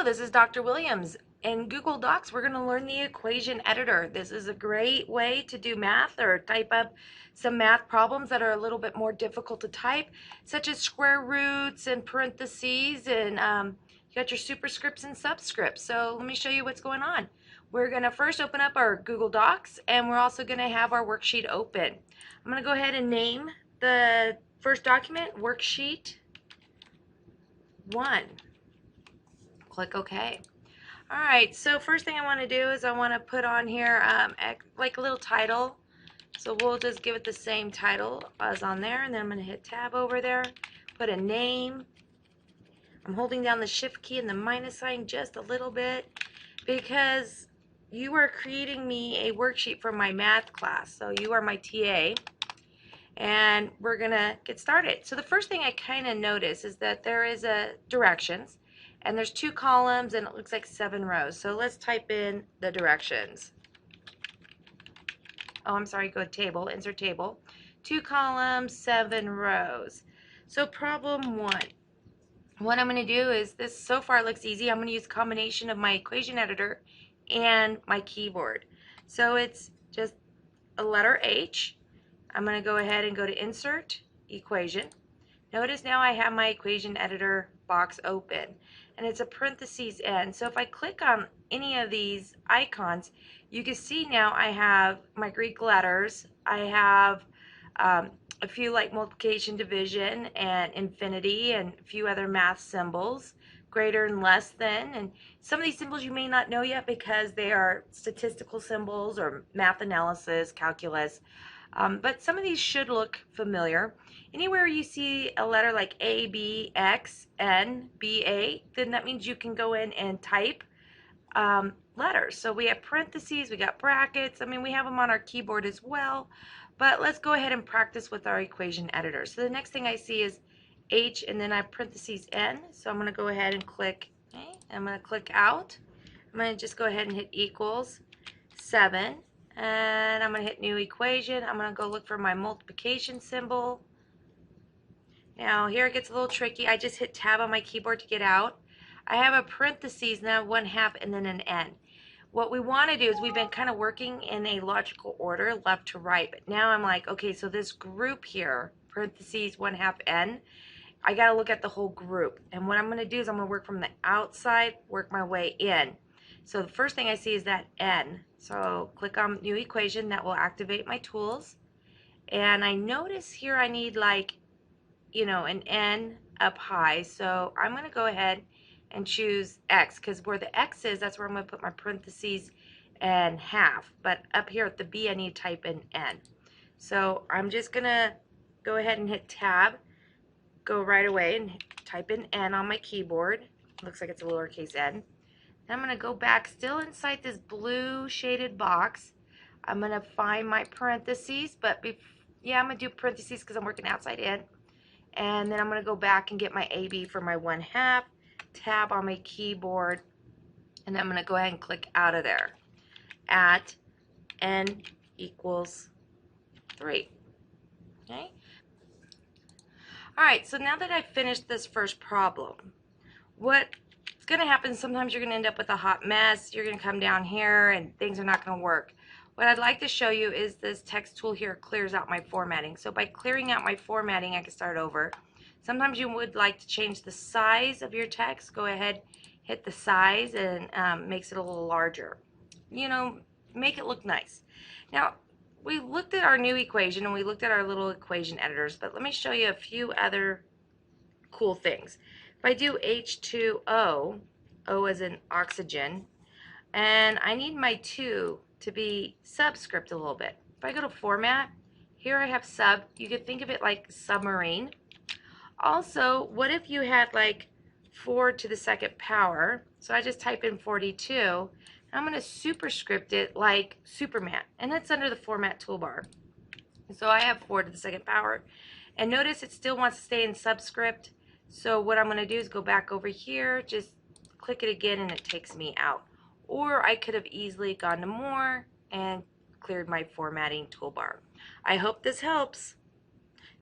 this is Dr. Williams. In Google Docs, we're going to learn the equation editor. This is a great way to do math or type up some math problems that are a little bit more difficult to type, such as square roots and parentheses, and you got your superscripts and subscripts. So let me show you what's going on. We're going to first open up our Google Docs, and we're also going to have our worksheet open. I'm going to go ahead and name the first document Worksheet 1. Click OK. All right, so first thing I want to do is I want to put on here like a little title. So we'll just give it the same title as on there, and then I'm going to hit tab over there, put a name. I'm holding down the shift key and the minus sign just a little bit because you are creating me a worksheet for my math class. So you are my TA, and we're going to get started. So the first thing I kind of notice is that there is a directions. And there's 2 columns and it looks like 7 rows. So let's type in the directions. Oh, I'm sorry, go to table, insert table. 2 columns, 7 rows. So problem 1. What I'm going to do is, this so far looks easy. I'm going to use a combination of my equation editor and my keyboard. So it's just a letter H. I'm going to go ahead and go to insert, equation. Notice now I have my equation editor box open, and it's a parentheses n. So if I click on any of these icons, you can see now I have my Greek letters. I have a few like multiplication, division, and infinity, and a few other math symbols, greater and less than. And some of these symbols you may not know yet because they are statistical symbols or math analysis, calculus. But some of these should look familiar. Anywhere you see a letter like A, B, X, N, B, A, then that means you can go in and type letters. So we have parentheses, we got brackets. I mean, we have them on our keyboard as well. But let's go ahead and practice with our equation editor. So the next thing I see is H, and then I have parentheses N. So I'm going to go ahead and click, okay, I'm going to click out. I'm going to just go ahead and hit equals 7. And I'm going to hit new equation. I'm going to go look for my multiplication symbol. Now here it gets a little tricky. I just hit tab on my keyboard to get out. I have a parentheses, now 1/2, and then an n. What we want to do is, we've been kind of working in a logical order, left to right. But now I'm like, okay, so this group here, parentheses 1/2 n, I got to look at the whole group. And what I'm going to do is I'm going to work from the outside, work my way in. So the first thing I see is that n. So click on new equation. That will activate my tools. And I notice here I need like, you know, an n up high. So I'm going to go ahead and choose X, because where the X is, that's where I'm going to put my parentheses and half. But up here at the B, I need to type in n. So I'm just going to go ahead and hit tab, go right away and type in n on my keyboard. Looks like it's a lowercase n. Then I'm going to go back, still inside this blue shaded box. I'm going to find my parentheses, but yeah, I'm going to do parentheses because I'm working outside in. And then I'm going to go back and get my AB for my 1/2, tab on my keyboard, and then I'm going to go ahead and click out of there at n equals 3. Okay? Alright, so now that I've finished this first problem, what's going to happen, sometimes you're going to end up with a hot mess. You're going to come down here and things are not going to work. What I'd like to show you is this text tool here clears out my formatting. So by clearing out my formatting, I can start over. Sometimes you would like to change the size of your text. Go ahead, hit the size, and makes it a little larger. You know, make it look nice. Now, we looked at our new equation and we looked at our little equation editors, but let me show you a few other cool things. If I do H2O, O as in oxygen, and I need my 2 to be subscript a little bit. If I go to format, here I have sub. You could think of it like submarine. Also, what if you had like 4 to the 2nd power? So I just type in 42. I'm going to superscript it like Superman, and it's under the format toolbar. So I have 4 to the 2nd power. And notice it still wants to stay in subscript. So what I'm going to do is go back over here, just click it again, and it takes me out. Or I could have easily gone to more and cleared my formatting toolbar. I hope this helps.